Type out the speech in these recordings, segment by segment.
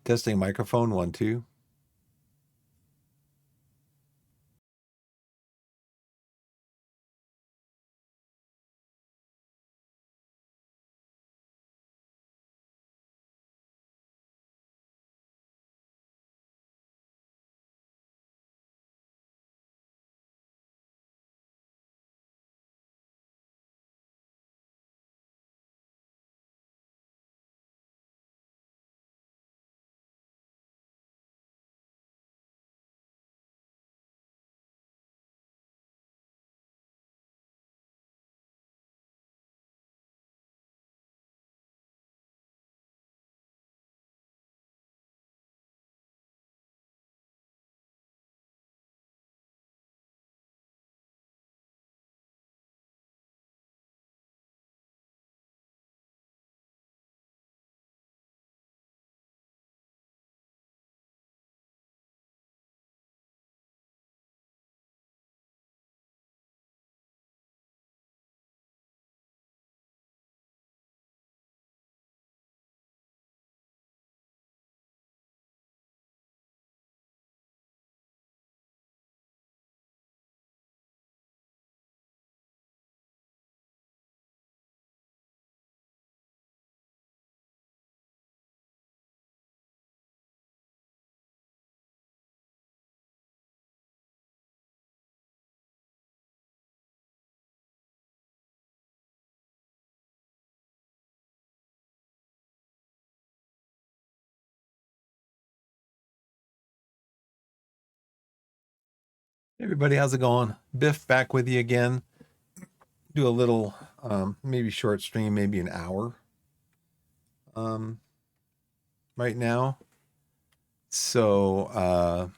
Testing microphone 1, 2. Hey everybody, how's it going? Biff back with you again. Do a little, maybe short stream, maybe an hour um, right now. So,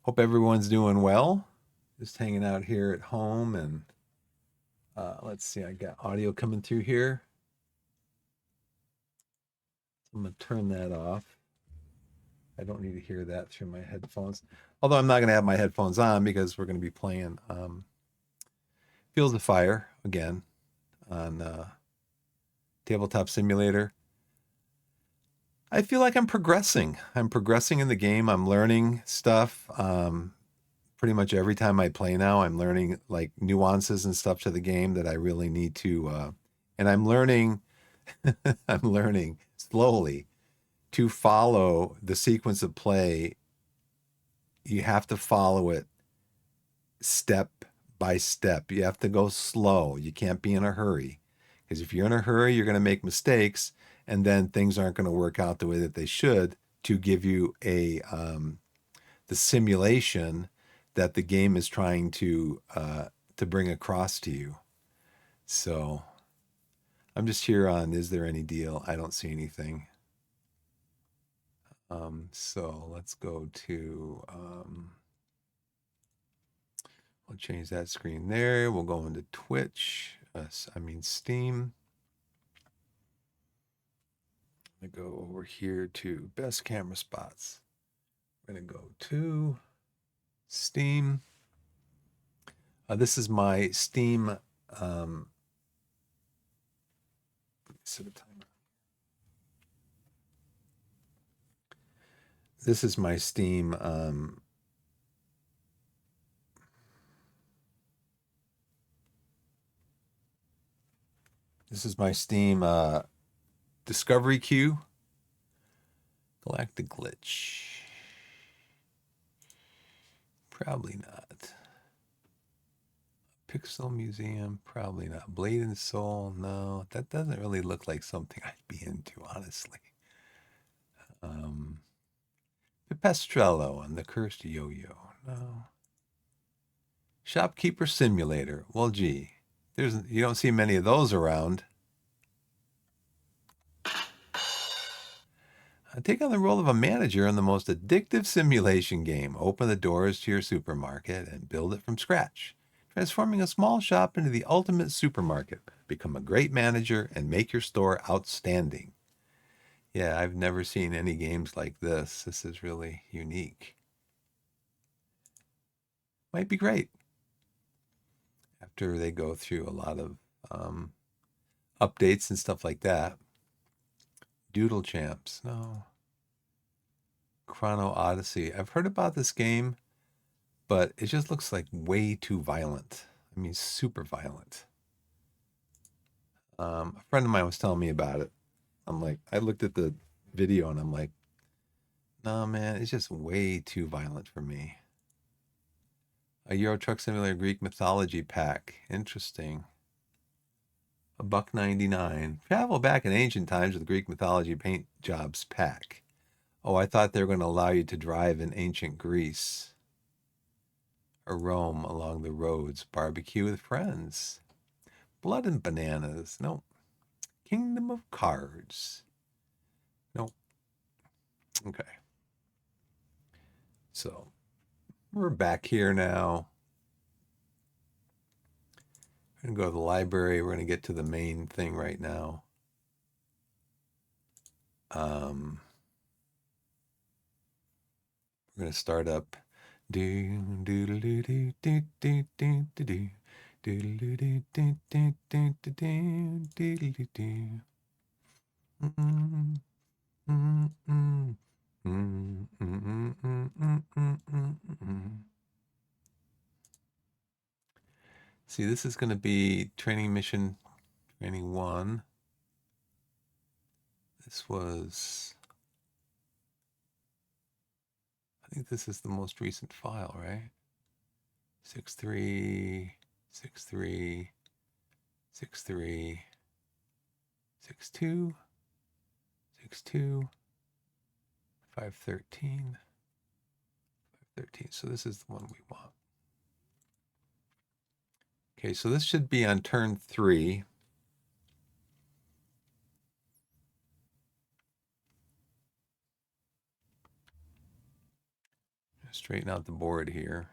hope everyone's doing well. Just hanging out here at home, and let's see, I got audio coming through here. I'm gonna turn that off. I don't need to hear that through my headphones. Although I'm not gonna have my headphones on because we're gonna be playing Fields of Fire again on Tabletop Simulator. I feel like I'm progressing. I'm progressing in the game. I'm learning stuff. Pretty much every time I play now, I'm learning like nuances and stuff to the game that I really need to. And I'm learning, I'm learning slowly to follow the sequence of play. You have to follow it step by step. You have to go slow. You can't be in a hurry. Because if you're in a hurry, you're going to make mistakes, and then things aren't going to work out the way that they should to give you the simulation that the game is trying to bring across to you. So I'm just here on is there any deal? I don't see anything. So let's go to we'll change that screen there. We'll go into Twitch. Steam. I'm gonna go over here to best camera spots. We're gonna go to Steam. This is my Steam. Set a timer. This is my Steam. This is my Steam discovery queue. Galactic Glitch. Probably not. Pixel Museum. Probably not. Blade and Soul. No, that doesn't really look like something I'd be into, honestly. Pipistrello and the Cursed Yo-Yo. No. Shopkeeper Simulator. Well, gee, you don't see many of those around. Take on the role of a manager in the most addictive simulation game. Open the doors to your supermarket and build it from scratch, transforming a small shop into the ultimate supermarket. Become a great manager and make your store outstanding. Yeah, I've never seen any games like this. This is really unique. Might be great after they go through a lot of updates and stuff like that. Doodle Champs. No. Chrono Odyssey. I've heard about this game, but it just looks like way too violent. I mean, super violent. A friend of mine was telling me about it. I'm like, I looked at the video and I'm like, no, man, it's just way too violent for me. A Euro Truck Simulator Greek Mythology pack. Interesting. $1.99. Travel back in ancient times with the Greek Mythology paint jobs pack. Oh, I thought they were going to allow you to drive in ancient Greece or Rome along the roads. Barbecue with friends. Blood and bananas. Nope. Kingdom of Cards. Nope. Okay. So we're back here now. We're going to go to the library. We're going to get to the main thing right now. We're going to start up. See, this is going to be training mission, training 1. This was, I think this is the most recent file, right? 6.3, 6.3, 6.3, 6.2, 6.2, 5.13, 5.13. So this is the one we want. Okay, so this should be on turn 3. Straighten out the board here.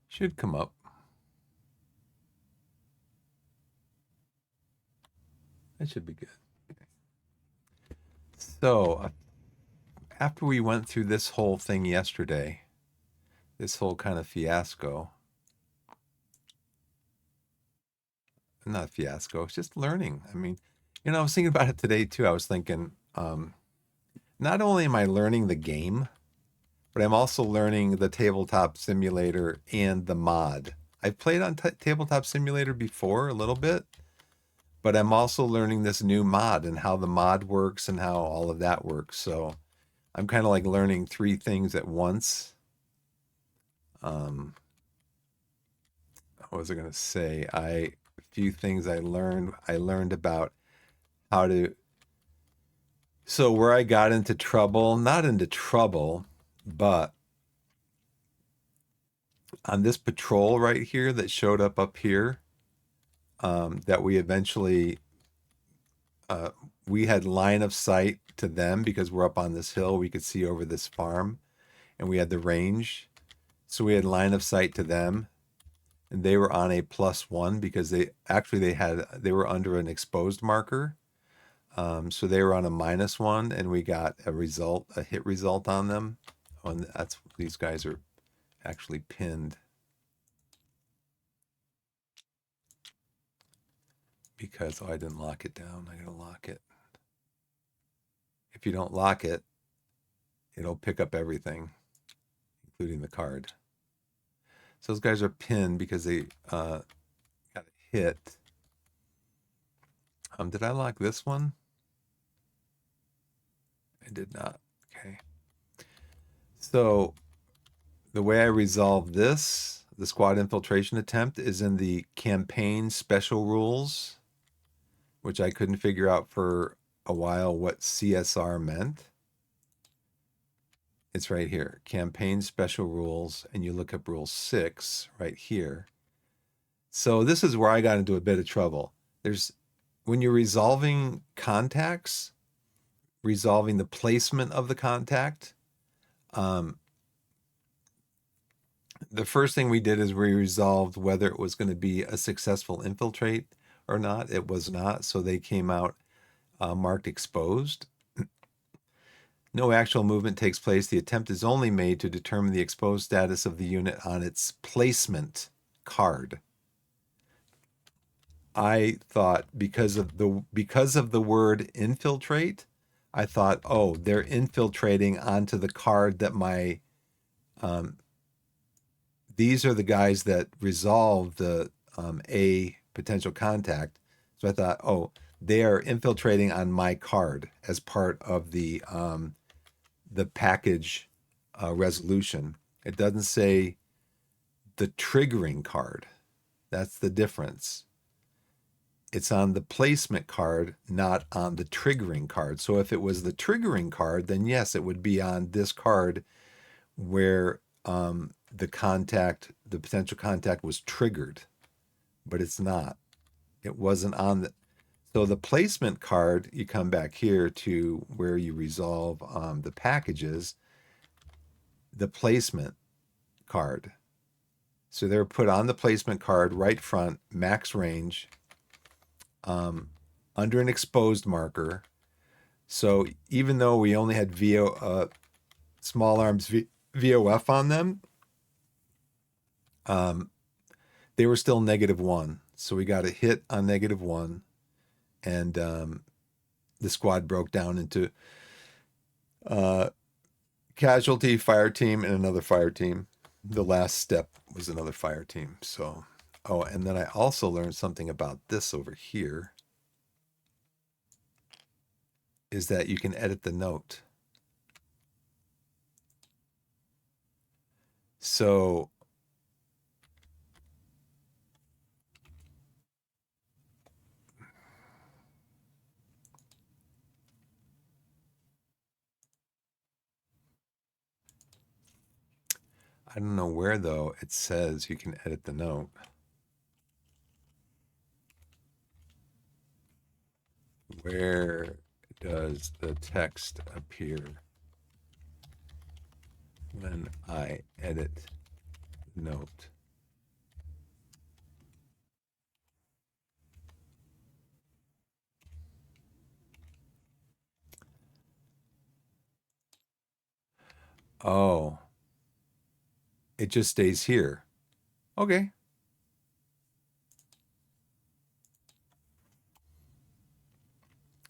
Should come up. That should be good. So after we went through this whole thing yesterday, this whole kind of fiasco, not fiasco, it's just learning. I mean, you know, I was thinking about it today too. I was thinking, not only am I learning the game, but I'm also learning the tabletop simulator and the mod. I've played on tabletop simulator before a little bit, but I'm also learning this new mod and how the mod works and how all of that works. So I'm kind of like learning 3 things at once. What was I going to say? A few things I learned about how to, so where I got into trouble, not into trouble, but on this patrol right here that showed up here, that we eventually, we had line of sight to them because we're up on this hill. We could see over this farm and we had the range. So we had line of sight to them and they were on a +1 because they were under an exposed marker. So they were on a -1 and we got a hit result on them. And these guys are actually pinned. Because, I didn't lock it down. I gotta lock it. If you don't lock it, it'll pick up everything, including the card. So those guys are pinned because they got hit. Did I lock this one? I did not. Okay. So the way I resolve this, the squad infiltration attempt, is in the campaign special rules, which I couldn't figure out for a while what CSR meant. It's right here, campaign special rules, and you look up rule 6 right here. So this is where I got into a bit of trouble. When you're resolving contacts, resolving the placement of the contact, the first thing we did is we resolved whether it was going to be a successful infiltrate or not. It was not, so they came out marked exposed. No actual movement takes place. The attempt is only made to determine the exposed status of the unit on its placement card. I thought because of the word infiltrate, I thought, oh, they're infiltrating onto the card that my um, these are the guys that resolve the A potential contact. So I thought, oh, they are infiltrating on my card as part of the package resolution. It doesn't say the triggering card. That's the difference. It's on the placement card, not on the triggering card. So if it was the triggering card, then yes, it would be on this card where the potential contact was triggered, but it's not. It wasn't on the. So the placement card, you come back here to where you resolve the packages, the placement card. So they're put on the placement card, right front, max range, under an exposed marker. So even though we only had small arms VOF on them, they were still -1. So we got a hit on -1, and the squad broke down into casualty, fire team, and another fire team. The last step was another fire team. So, oh, and then I also learned something about this over here, is that you can edit the note. So I don't know where, though, it says you can edit the note. Where does the text appear when I edit note? Oh, it just stays here. Okay.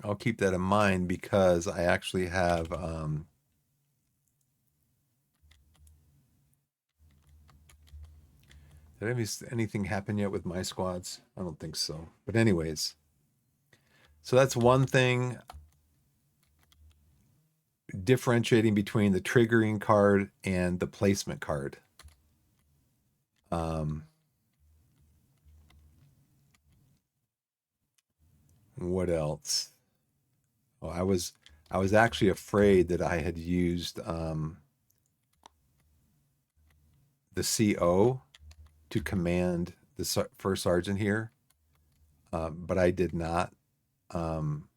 I'll keep that in mind because I actually have did anything happen yet with my squads? I don't think so. But anyways, so that's one thing, differentiating between the triggering card and the placement card. What else? Oh, I was actually afraid that I had used the CO to command the first sergeant here, but I did not. Um,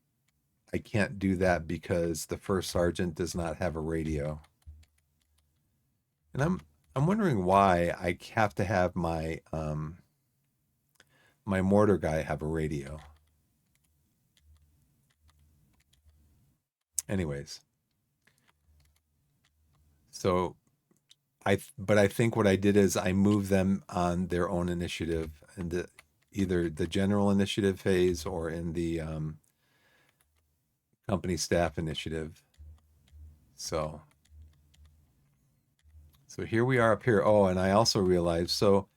I can't do that because the first sergeant does not have a radio, and I'm wondering why I have to have my mortar guy have a radio. Anyways, so but I think what I did is I moved them on their own initiative, and either the general initiative phase or in the company staff initiative. So here we are up here. Oh, and I also realized, so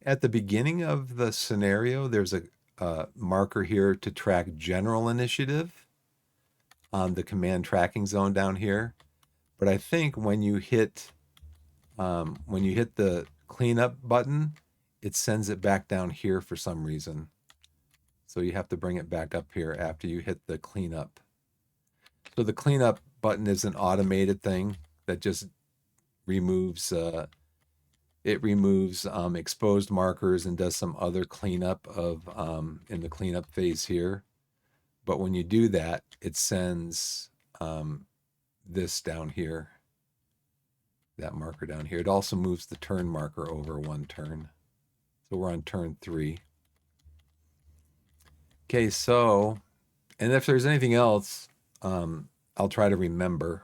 at the beginning of the scenario, there's a marker here to track general initiative on the command tracking zone down here. But I think when you hit the cleanup button, it sends it back down here for some reason. So you have to bring it back up here after you hit the cleanup. So the cleanup button is an automated thing that just removes exposed markers and does some other cleanup of in the cleanup phase here. But when you do that, it sends this down here, that marker down here. It also moves the turn marker over one turn. So we're on turn 3. Okay, so, and if there's anything else, I'll try to remember.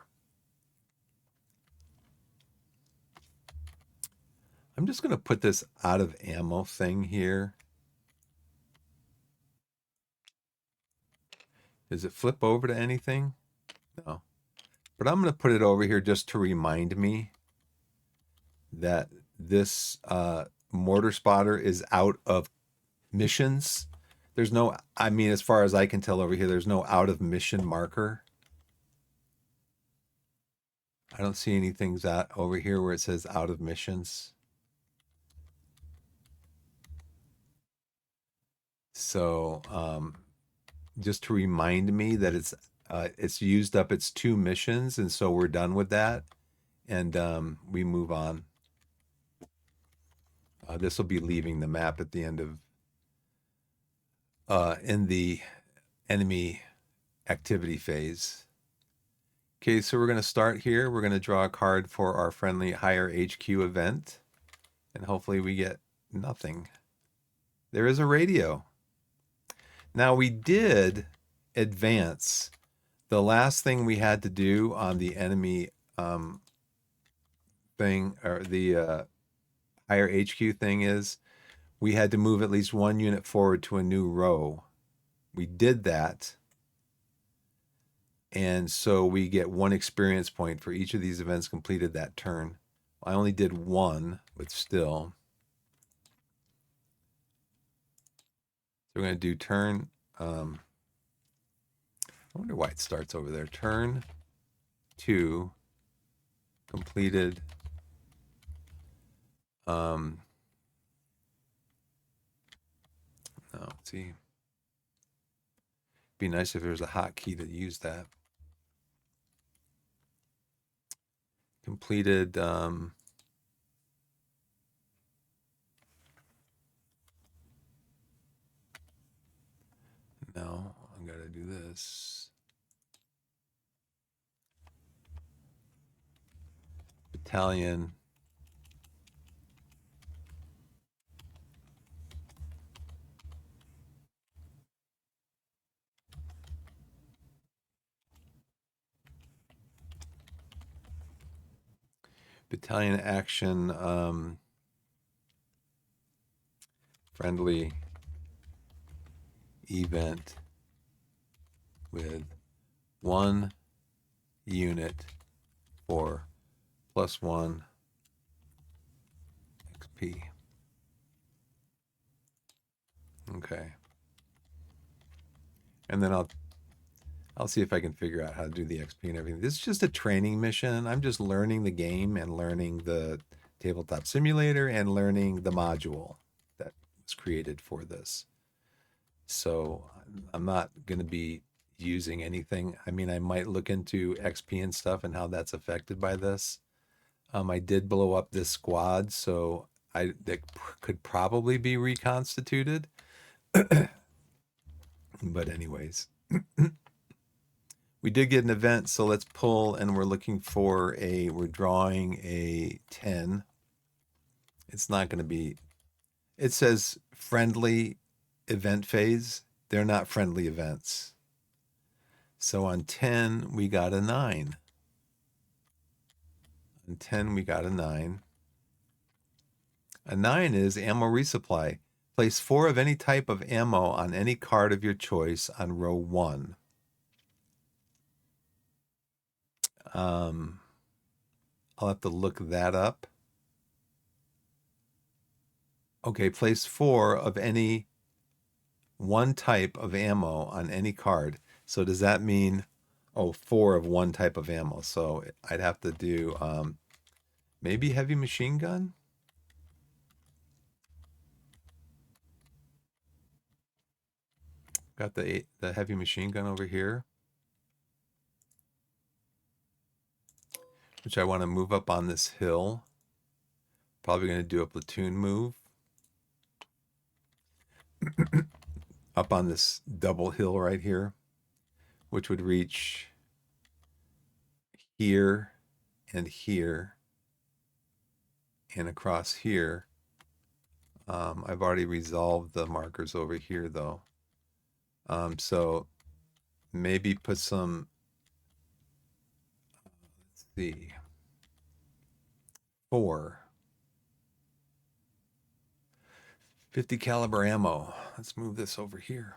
I'm just going to put this out of ammo thing here. Does it flip over to anything? No. But I'm going to put it over here just to remind me that this mortar spotter is out of missions. There's no, I mean, as far as I can tell over here, there's no out of mission marker. I don't see anything that over here where it says out of missions. So just to remind me that it's used up its 2 missions, and so we're done with that, and we move on. This will be leaving the map at the end of in the enemy activity phase. Okay, so we're going to start here. We're going to draw a card for our friendly higher HQ event, and hopefully we get nothing. There is a radio. Now we did advance. The last thing we had to do on the enemy thing, or the higher HQ thing, is we had to move at least 1 unit forward to a new row. We did that. And so we get 1 experience point for each of these events completed that turn. I only did 1, but still. So we're going to do turn. I wonder why it starts over there. Turn 2 completed. No, see. Be nice if there was a hotkey to use that. Completed. No, I'm going to do this. Battalion. Battalion action. Friendly event with 1 unit for +1 XP. Okay. And then I'll see if I can figure out how to do the XP and everything. This is just a training mission. I'm just learning the game and learning the tabletop simulator and learning the module that was created for this. So I'm not going to be using anything. I mean, I might look into XP and stuff and how that's affected by this. I did blow up this squad, so that could probably be reconstituted. But anyways, we did get an event, so let's pull, and we're looking for we're drawing a 10. It's not going to be, it says friendly event phase. They're not friendly events. So on 10, we got a 9. On 10, we got a 9. A 9 is ammo resupply. Place 4 of any type of ammo on any card of your choice on row 1. I'll have to look that up. Okay, place 4 of any one type of ammo on any card. So does that mean, 4 of one type of ammo? So I'd have to do maybe heavy machine gun? Got the heavy machine gun over here, which I want to move up on this hill. Probably going to do a platoon move up on this double hill right here, which would reach here and here and across here. I've already resolved the markers over here though. So maybe put some, let's see, 4 50 caliber ammo. Let's move this over here.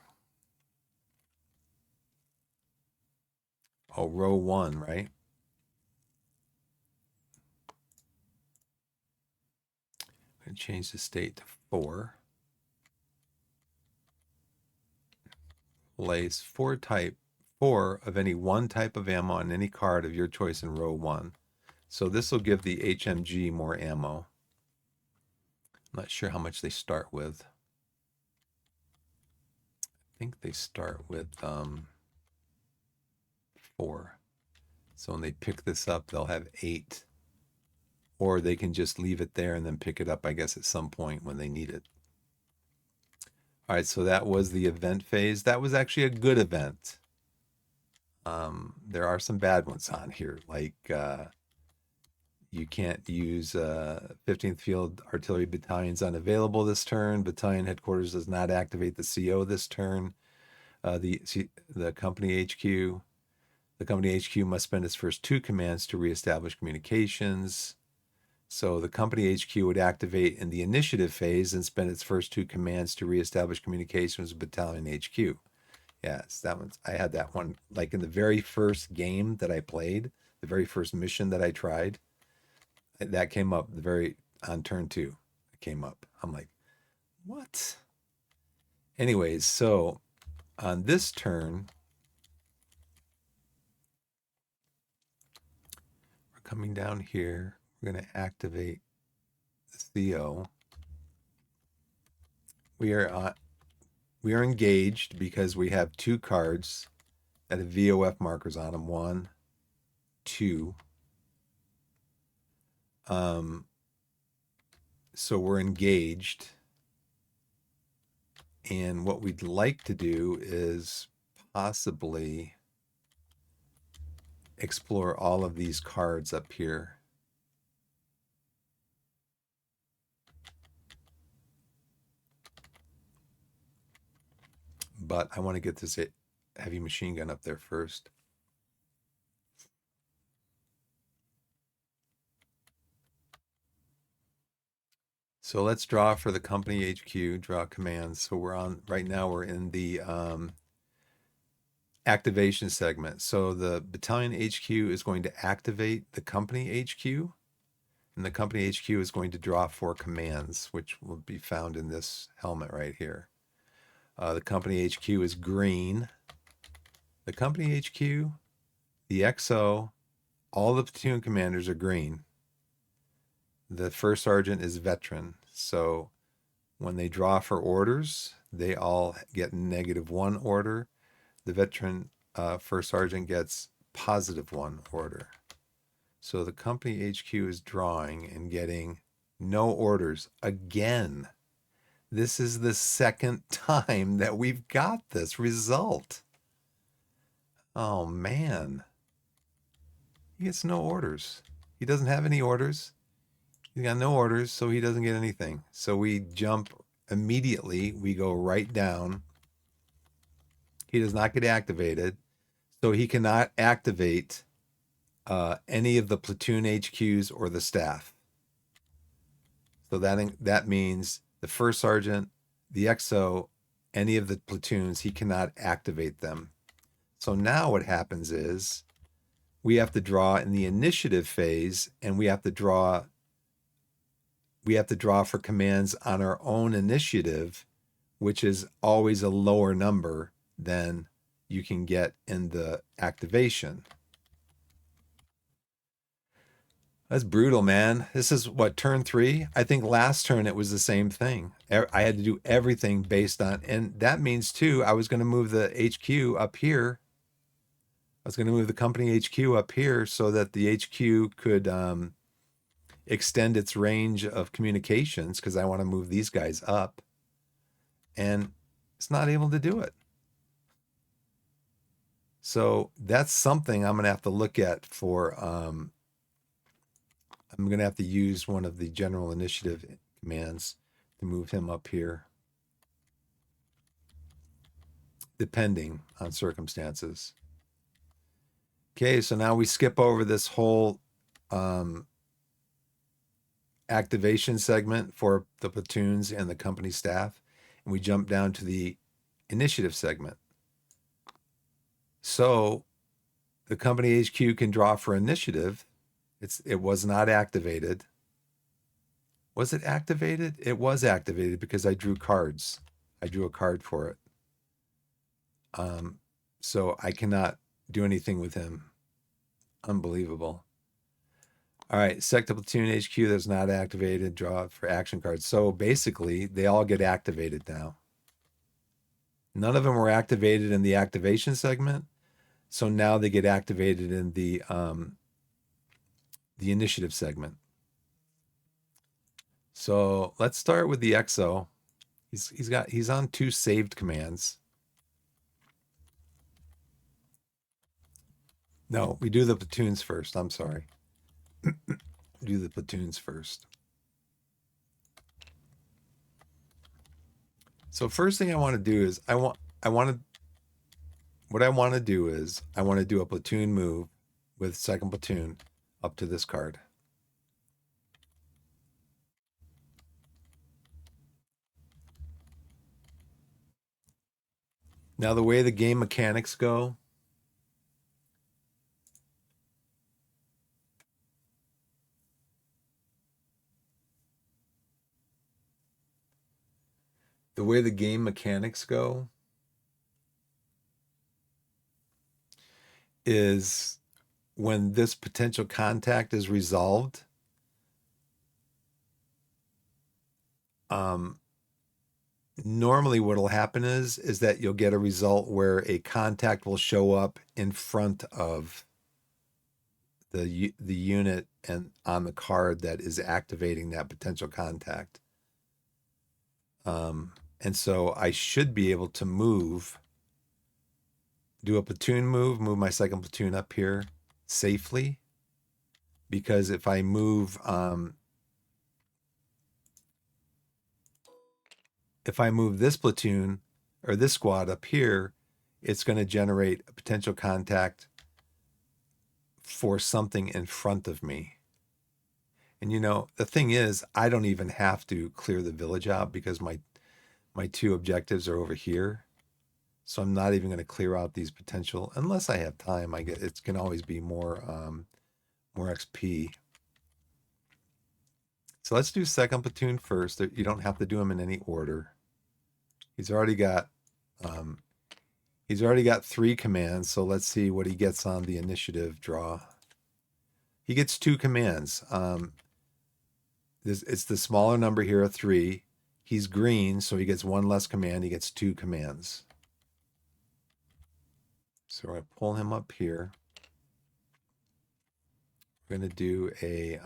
Oh, row 1, right? I'm going to change the state to 4. Place 4 of any one type of ammo on any card of your choice in row 1. So this will give the HMG more ammo. I'm not sure how much they start with. I think they start with 4. So when they pick this up, they'll have 8. Or they can just leave it there and then pick it up, I guess, at some point when they need it. All right, so that was the event phase. That was actually a good event. There are some bad ones on here, like you can't use 15th Field Artillery Battalion's unavailable this turn. Battalion headquarters does not activate the CO this turn. The company HQ. The company HQ must spend its first 2 commands to reestablish communications. So the company HQ would activate in the initiative phase and spend its first 2 commands to reestablish communications with Battalion HQ. Yes, that one's, I had that one like in the very first game that I played, the very first mission that I tried. That came up on turn 2. It came up. I'm like, what? Anyways, so on this turn, we're coming down here. We're going to activate the CO. We are engaged because we have 2 cards that have VOF markers on them. 1, 2. So we're engaged. And what we'd like to do is possibly explore all of these cards up here. But I want to get this heavy machine gun up there first. So let's draw for the company HQ, draw commands. So right now we're in the activation segment. So the battalion HQ is going to activate the company HQ, and the company HQ is going to draw 4 commands, which will be found in this helmet right here. The company HQ is green. The company HQ, the XO, all the platoon commanders are green. The first sergeant is veteran. So when they draw for orders, they all get -1 order. The veteran first sergeant gets +1 order. So the company HQ is drawing and getting no orders again. This is the second time that we've got this result. Oh man. He gets no orders. He doesn't have any orders. He's got no orders, so he doesn't get anything. So we jump immediately. We go right down. He does not get activated. So he cannot activate any of the platoon HQs or the staff. So that means the first sergeant, the XO, any of the platoons, he cannot activate them. So now what happens is we have to draw in the initiative phase, and we have to draw for commands on our own initiative, which is always a lower number than you can get in the activation. That's brutal, man. This is what, turn 3? I think last turn it was the same thing. I had to do everything based on, and that means too, I was going to move the HQ up here. I was going to move the company HQ up here so that the HQ could extend its range of communications, because I want to move these guys up. And it's not able to do it. So that's something I'm going to have to look at for, I'm going to have to use one of the general initiative commands to move him up here, depending on circumstances. Okay, so now we skip over this whole activation segment for the platoons and the company staff, and we jump down to the initiative segment. So The company HQ can draw for initiative. It was not activated. Was it activated? It was activated because I drew cards. I drew a card for it. So I cannot do anything with him. Unbelievable. All right, select a platoon HQ that's not activated, draw for action cards. So basically, they all get activated now. None of them were activated in the activation segment, so now they get activated in the initiative segment. So let's start with the XO. He's on 2 saved commands. No, we do the platoons first. I'm sorry. Do the platoons first. So first thing I want to do is I want to do a platoon move with second platoon up to this card. Now the way the game mechanics go, is when this potential contact is resolved, normally what'll happen is that you'll get a result where a contact will show up in front of the unit and on the card that is activating that potential contact. And so I should be able to do a platoon move my second platoon up here safely, because if I move this platoon or this squad up here, it's going to generate a potential contact for something in front of me. And you know, the thing is, I don't even have to clear the village out because my 2 objectives are over here. So I'm not even going to clear out these potential unless I have time. It can always be more XP. So let's do second platoon first. You don't have to do them in any order. He's already got 3 commands, so let's see what he gets on the initiative draw. He gets 2 commands. It's the smaller number here, a 3. He's green, so he gets 1 less command. He gets 2 commands. So I pull him up here. We're going to do a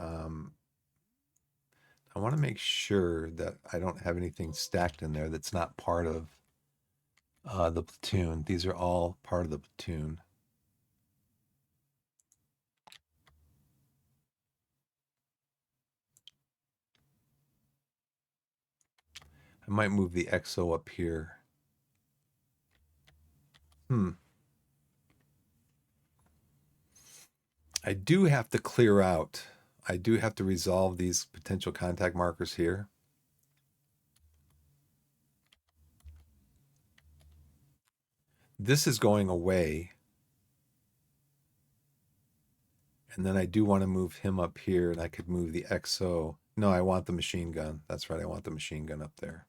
I want to make sure that I don't have anything stacked in there that's not part of the platoon. These are all part of the platoon. I might move the XO up here. I do have to clear out. I do have to resolve these potential contact markers here. This is going away. And then I do want to move him up here, and I could move the XO. No, I want the machine gun. That's right. I want the machine gun up there.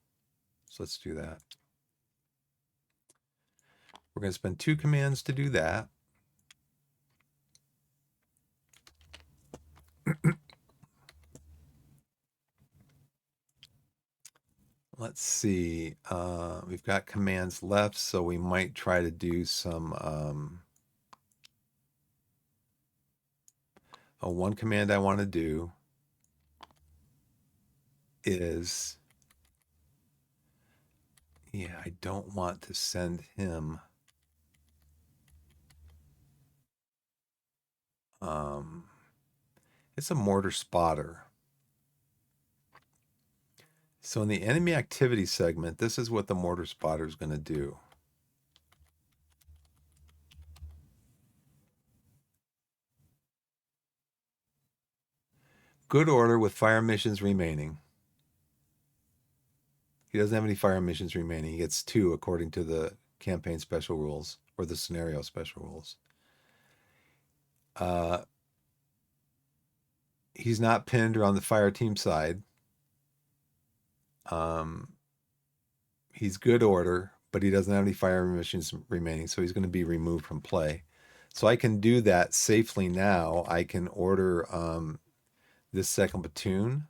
So let's do that. We're going to spend 2 commands to do that. Let's see. We've got commands left, so we might try to do some. One command I want to do is, yeah, I don't want to send him. It's a mortar spotter. So in the enemy activity segment, this is what the mortar spotter is going to do. Good order with fire missions remaining. He doesn't have any fire missions remaining. He gets 2 according to the campaign special rules or the scenario special rules. Uh, he's not pinned or on the fire team side. Um, he's good order, but he doesn't have any fire missions remaining, so he's going to be removed from play. So I can do that safely now. I can order this second platoon,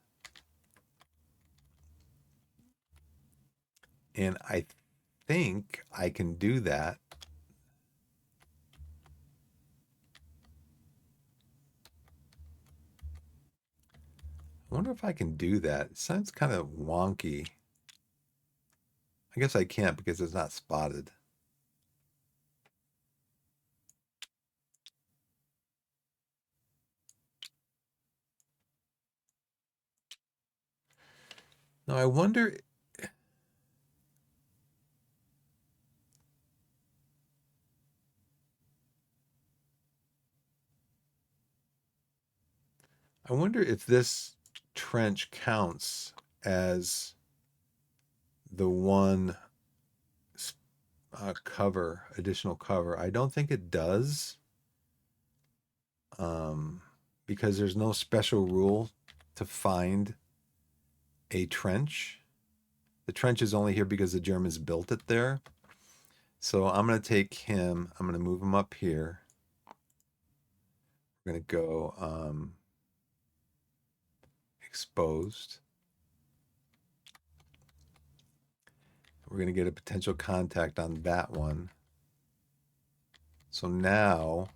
and I think I can do that. I wonder if I can do that. It sounds kind of wonky. I guess I can't because it's not spotted. Now I wonder. I wonder if this trench counts as the one cover, additional cover. I don't think it does, um, because there's no special rule to find a trench. The trench is only here because the Germans built it there. So I'm going to take him, I'm going to move him up here. We're going to go exposed. We're going to get a potential contact on that one. So now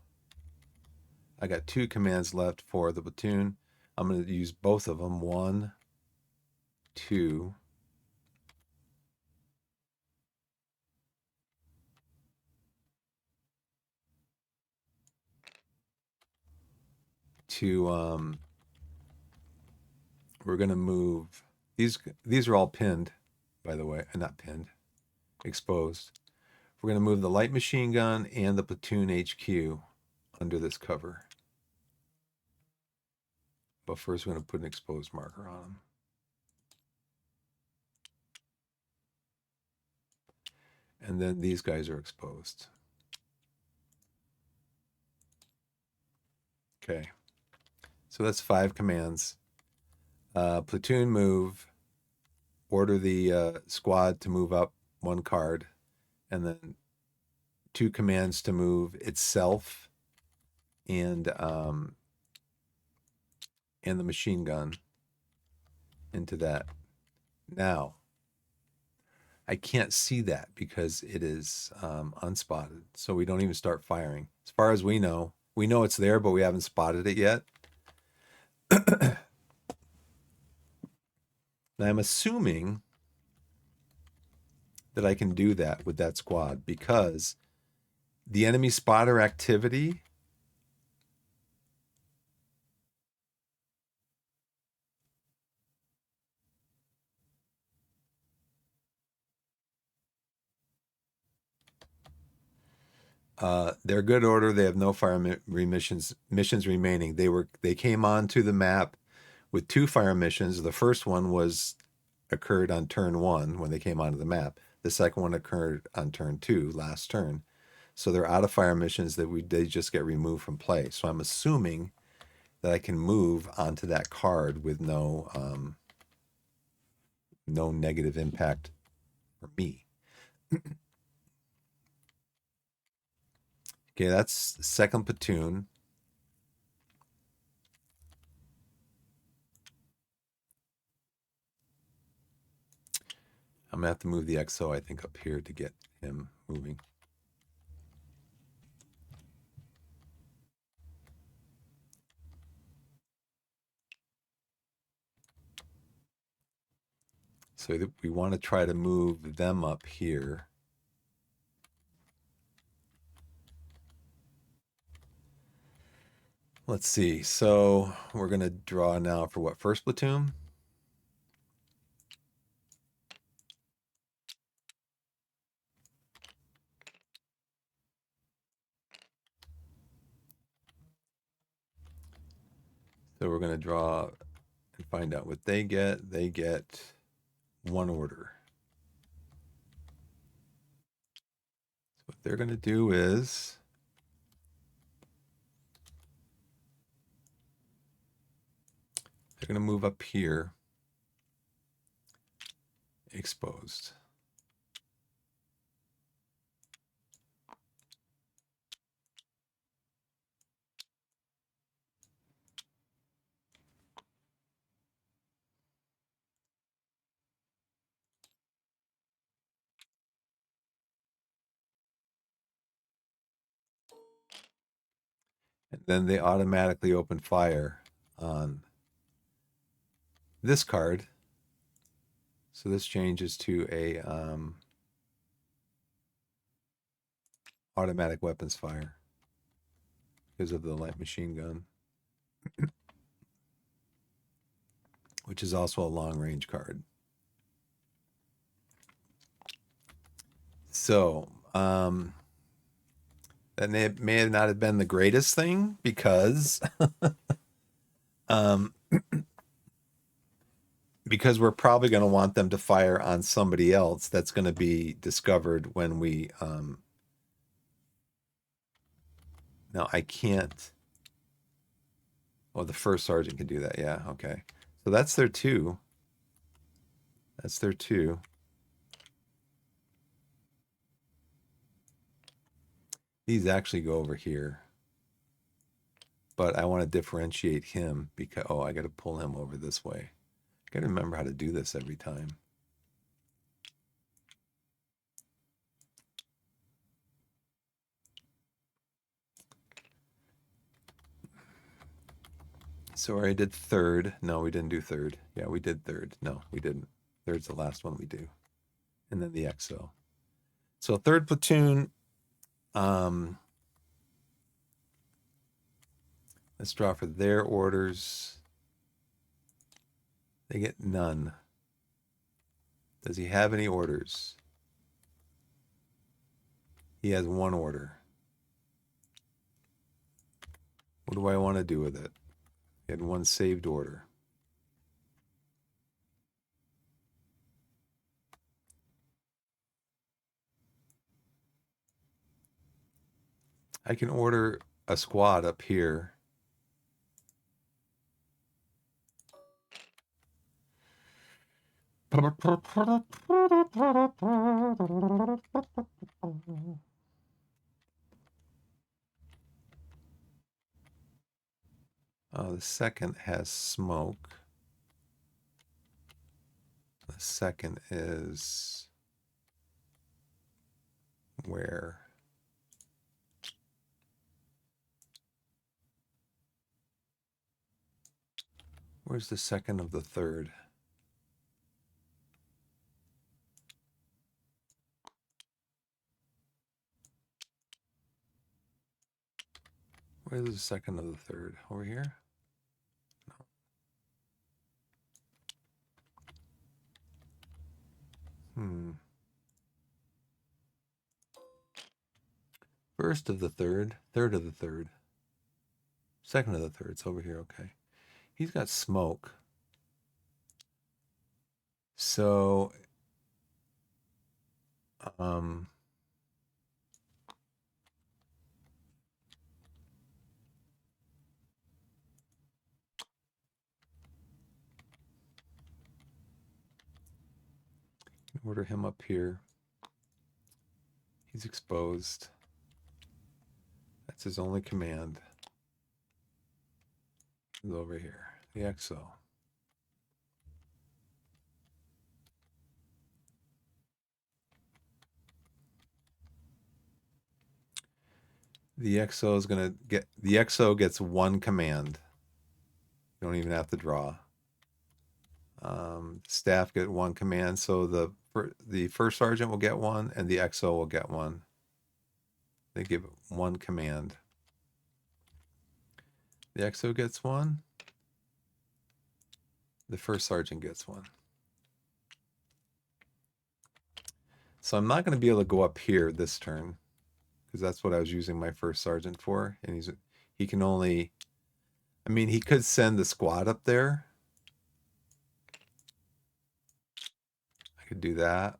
I got 2 commands left for the platoon. I'm going to use both of them. 1, 2. To we're going to move these are all pinned, by the way, not pinned, exposed. We're going to move the light machine gun and the platoon HQ under this cover. But first we're going to put an exposed marker on them. And then these guys are exposed. Okay. So that's 5 commands. Platoon move, order the squad to move up 1 card, and then 2 commands to move itself and the machine gun into that. Now, I can't see that because it is unspotted, so we don't even start firing. As far as we know it's there, but we haven't spotted it yet. Now, I'm assuming that I can do that with that squad because the enemy spotter activity they're good order. They have no fire missions remaining. They came onto the map with 2 fire missions. The first one occurred on turn 1 when they came onto the map. The second one occurred on turn 2, last turn. So they're out of fire missions they just get removed from play. So I'm assuming that I can move onto that card with no negative impact for me. Okay, that's second platoon. I'm gonna have to move the XO, I think, up here to get him moving. So we want to try to move them up here. Let's see. So we're going to draw now for what? First platoon? So we're going to draw and find out what they get. They get 1 order. So what they're going to do is They're going to move up here. Exposed. And then they automatically open fire on this card. So this changes to a automatic weapons fire because of the light machine gun, which is also a long range card. So that may not have been the greatest thing because because we're probably going to want them to fire on somebody else that's going to be discovered when we now I can't. Oh, the first sergeant can do that. Yeah, okay. So that's their two. That's their two. These actually go over here. But I want to differentiate him because, oh, I got to pull him over this way. I got to remember how to do this every time. So I did third. No, we didn't do third. Yeah, we did third. No, we didn't. Third's the last one we do. And then the XO. So third platoon, let's draw for their orders. They get none. Does he have any orders? He has one order. What do I want to do with it? He had one saved order. I can order a squad up here. The second has smoke. The second is where? Where's the second of the third? Where's the second of the third? Over here? No. First of the third, third of the third, second of the third. It's over here. Okay. He's got smoke. So, order him up here. He's exposed. That's his only command. He's over here. The XO. The XO is going to get, the XO gets one command. You don't even have to draw. Staff get one command. So the first sergeant will get one and the XO will get one. They give one command. The XO gets one. The first sergeant gets one. So I'm not going to be able to go up here this turn because that's what I was using my first sergeant for. And he can only, I mean, he could send the squad up there. I could do that.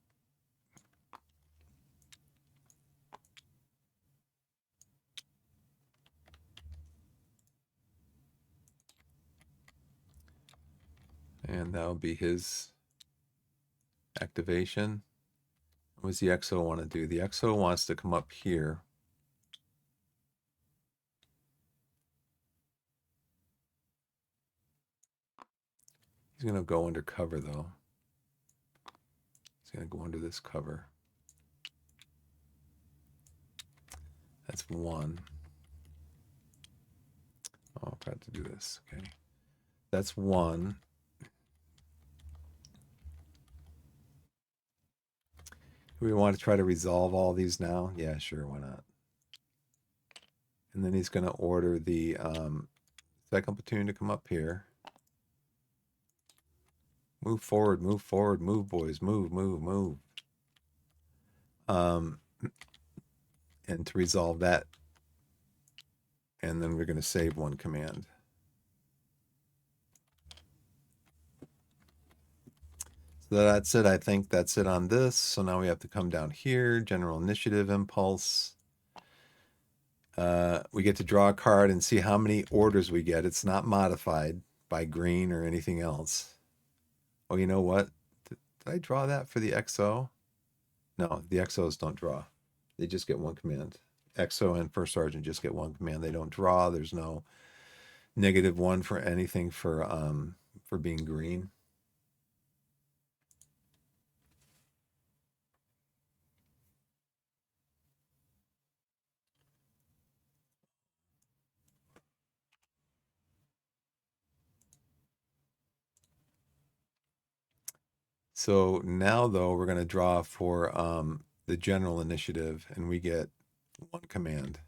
And that'll be his activation. What does the XO want to do? The XO wants to come up here. He's going to go under cover, though. He's going to go under this cover. That's one. Oh, I forgot to do this. Okay. That's one. Do we want to try to resolve all these now? Yeah, sure. Why not? And then he's going to order the second platoon to come up here. Move forward, move, boys. Move, move, move. And to resolve that, and then we're going to save one command. So that's it. I think that's it on this. So now we have to come down here, general initiative impulse. We get to draw a card and see how many orders we get. It's not modified by green or anything else. Oh, you know what? Did I draw that for the XO? No, the XOs don't draw. They just get one command. XO and First Sergeant just get one command. They don't draw. There's no -1 for anything for being green. So now, though, we're going to draw for the general initiative, and we get one command.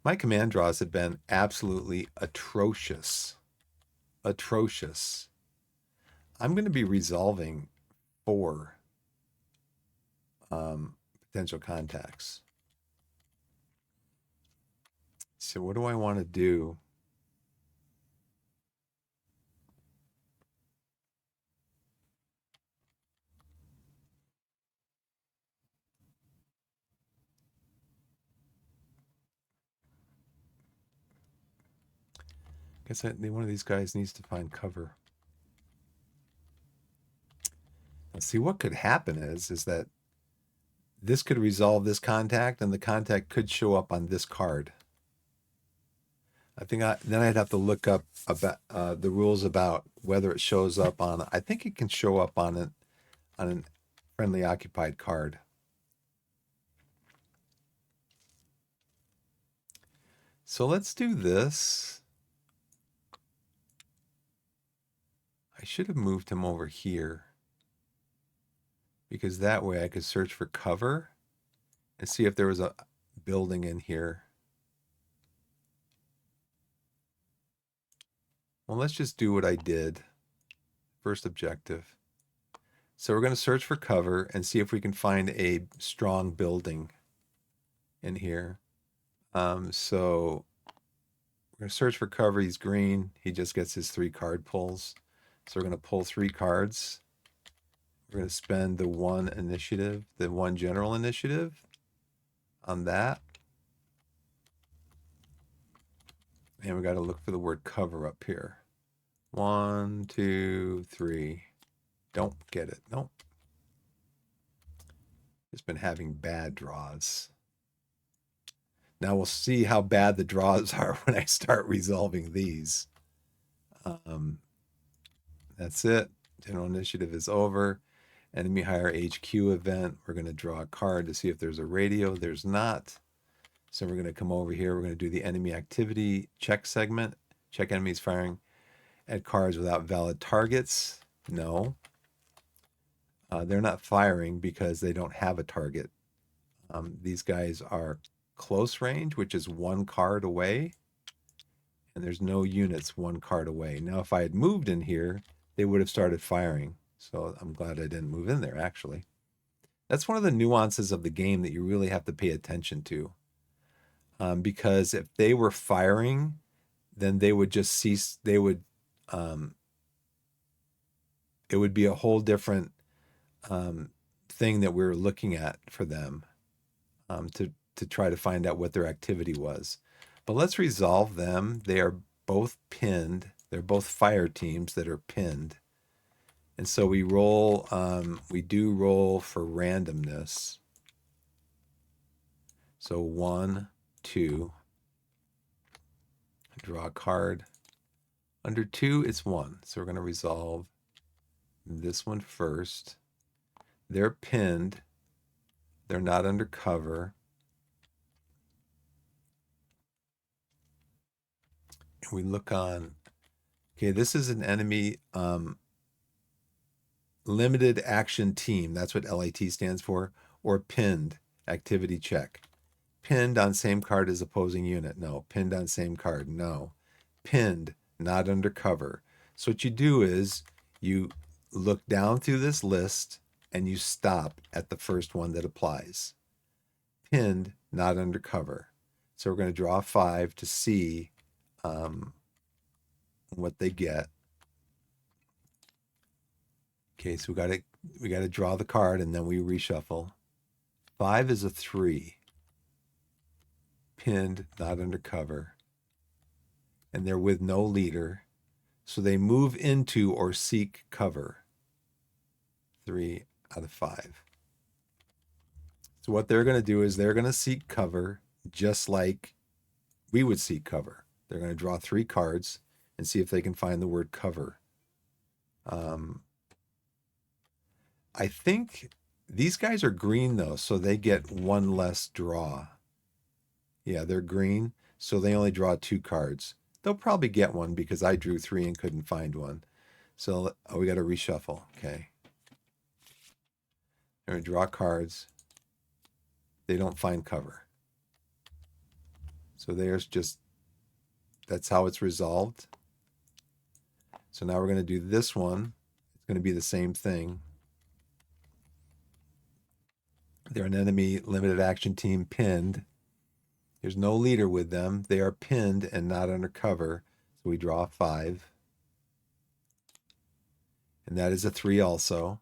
My command draws have been absolutely atrocious. Atrocious. I'm going to be resolving 4 potential contacts. So what do I want to do? Guess one of these guys needs to find cover. Now, see, what could happen is that this could resolve this contact, and the contact could show up on this card. I think then I'd have to look up about the rules about whether it shows up on. I think it can show up on a friendly occupied card. So let's do this. I should have moved him over here, because that way I could search for cover and see if there was a building in here. Well, let's just do what I did. First objective. So we're going to search for cover and see if we can find a strong building in here. So we're going to search for cover. He's green. He just gets his 3 card pulls. So we're going to pull 3 cards. We're going to spend the 1 initiative, the 1 general initiative on that. And we got to look for the word cover up here. 1, 2, 3. Don't get it. Nope. Just been having bad draws. Now we'll see how bad the draws are when I start resolving these. That's it. General initiative is over. Enemy hire HQ event. We're going to draw a card to see if there's a radio. There's not. So we're going to come over here. We're going to do the enemy activity check segment. Check enemies firing at cards without valid targets. No. They're not firing because they don't have a target. These guys are close range, which is 1 card away. And there's no units 1 card away. Now, if I had moved in here, they would have started firing. So I'm glad I didn't move in there, actually. That's one of the nuances of the game that you really have to pay attention to. Because if they were firing, then they would just cease. They would, it would be a whole different thing that we were looking at for them to try to find out what their activity was. But let's resolve them. They are both pinned. They're both fire teams that are pinned. And so we roll, we do roll for randomness. So 1, 2, draw a card. Under 2, it's 1. So we're going to resolve this one first. They're pinned. They're not under cover. And we look on. Okay, this is an enemy limited action team. That's what LAT stands for. Or pinned activity check. Pinned on same card as opposing unit. No. Pinned on same card. No. Pinned, not under cover. So what you do is you look down through this list and you stop at the first one that applies. Pinned, not under cover. So we're going to draw 5 to see what they get. Okay, so we got to draw the card and then we reshuffle. 5 is a 3. Pinned, not under cover. And they're with no leader. So they move into or seek cover. 3 out of 5. So what they're going to do is they're going to seek cover just like we would seek cover. They're going to draw 3 cards and see if they can find the word cover. I think these guys are green though, so they get 1 less draw. Yeah, they're green, so they only draw 2 cards. They'll probably get one because I drew 3 and couldn't find one. So we got to reshuffle. Okay. They're going to draw cards. They don't find cover. So there's just, that's how it's resolved. So now we're going to do this one. It's going to be the same thing. They're an enemy limited action team pinned. There's no leader with them. They are pinned and not under cover. So we draw 5. And that is a 3 also.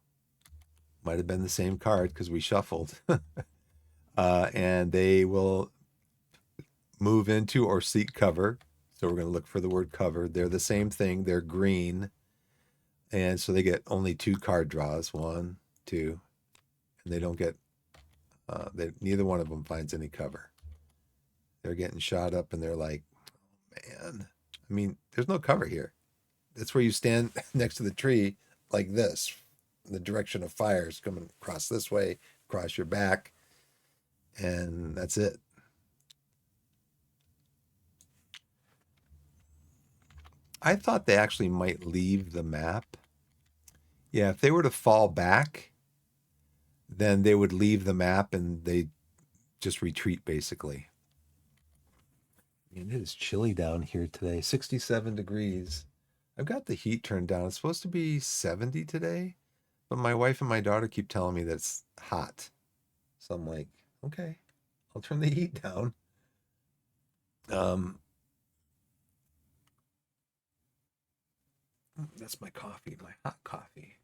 Might have been the same card because we shuffled. And they will move into or seek cover. So we're going to look for the word cover. They're the same thing. They're green. And so they get only 2 card draws. 1, 2. And they don't get, neither one of them finds any cover. They're getting shot up and they're like, man, I mean, there's no cover here. That's where you stand next to the tree like this. The direction of fire is coming across this way, across your back. And that's it. I thought they actually might leave the map. Yeah, if they were to fall back, then they would leave the map and they just retreat basically. And it is chilly down here today, 67 degrees. I've got the heat turned down. It's supposed to be 70 today, but my wife and my daughter keep telling me that it's hot. So I'm like, okay, I'll turn the heat down. That's my coffee, my hot coffee.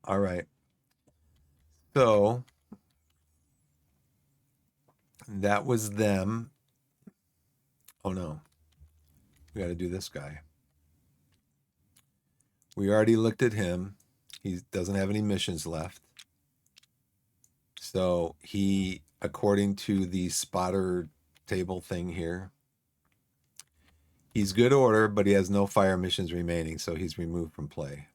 All right. So that was them. Oh no. We got to do this guy. We already looked at him. He doesn't have any missions left. So he, according to the spotter table thing here, he's good order, but he has no fire missions remaining, so he's removed from play.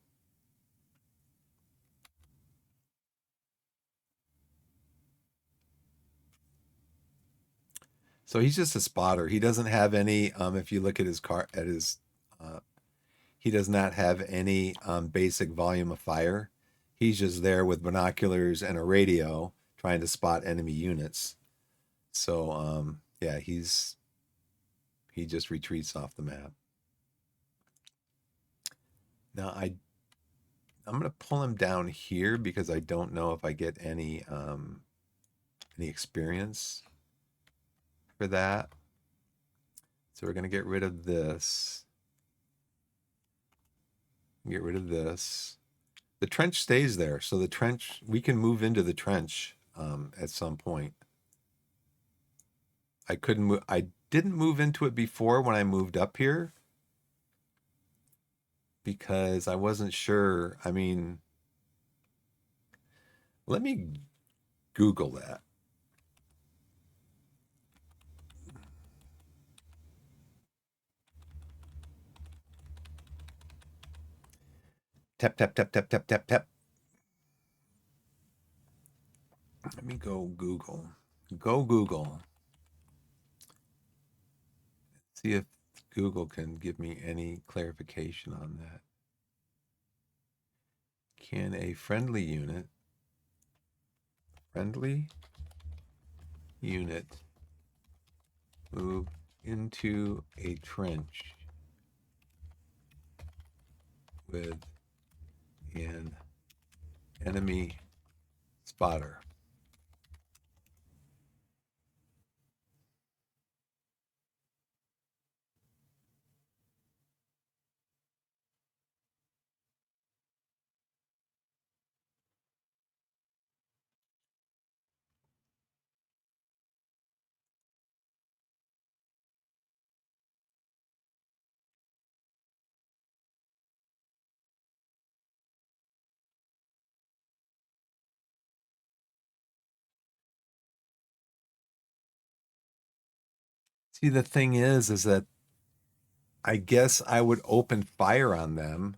So he's just a spotter. He doesn't have any, if you look at his car, at his, he does not have any basic volume of fire. He's just there with binoculars and a radio trying to spot enemy units. So, yeah, he just retreats off the map. Now I'm going to pull him down here because I don't know if I get any experience for that. So we're going to get rid of this. Get rid of this. The trench stays there. So the trench, we can move into the trench at some point. I couldn't move. I didn't move into it before when I moved up here because I wasn't sure. I mean, let me Google that. Tap, tap, tap, tap, tap, tap, tap. Let me go Google. Go Google. See if Google can give me any clarification on that. Can a friendly unit move into a trench with an enemy spotter? See, the thing is that I guess I would open fire on them,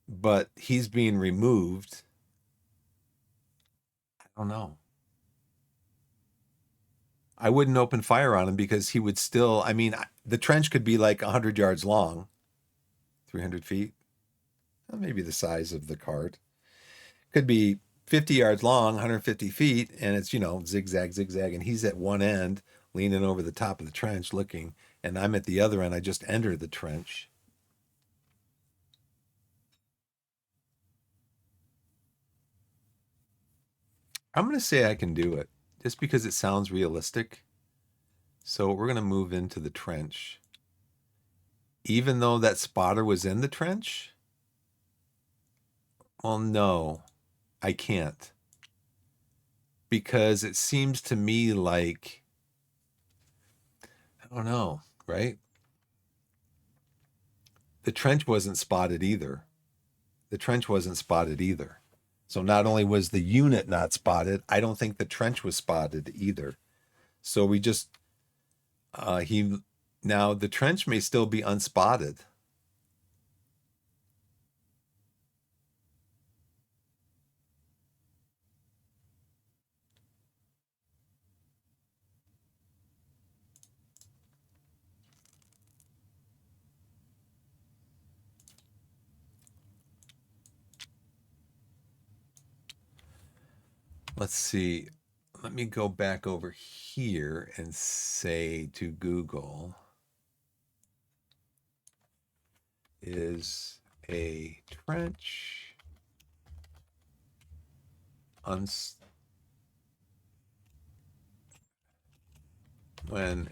but he's being removed. I don't know. I wouldn't open fire on him because he would still, I mean, the trench could be like 100 yards long, 300 feet, maybe the size of the cart. Could be 50 yards long, 150 feet, and it's, zigzag, zigzag. And he's at one end, leaning over the top of the trench looking, and I'm at the other end. I just entered the trench. I'm going to say I can do it just because it sounds realistic. So we're going to move into the trench. Even though that spotter was in the trench? Well, no, I can't. Because it seems to me like, I don't know, right? The trench wasn't spotted either. The trench wasn't spotted either. So not only was the unit not spotted, I don't think the trench was spotted either. So we just, now the trench may still be unspotted. Let's see. Let me go back over here and say to Google, is a trench when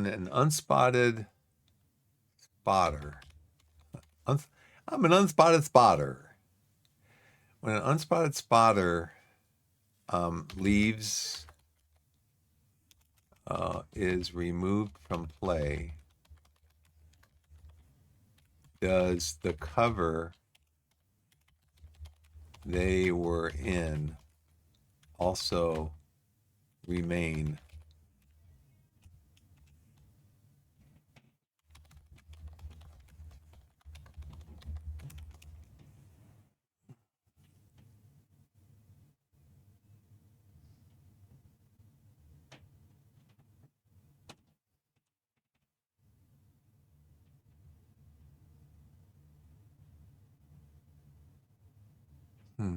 an unspotted spotter, I'm an unspotted spotter. When an unspotted spotter leaves, is removed from play, does the cover they were in also remain? Hmm.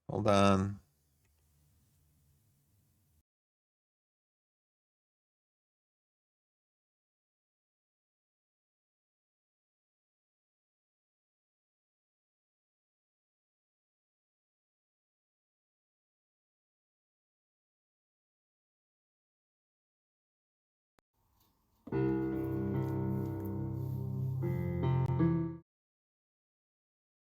Hold on.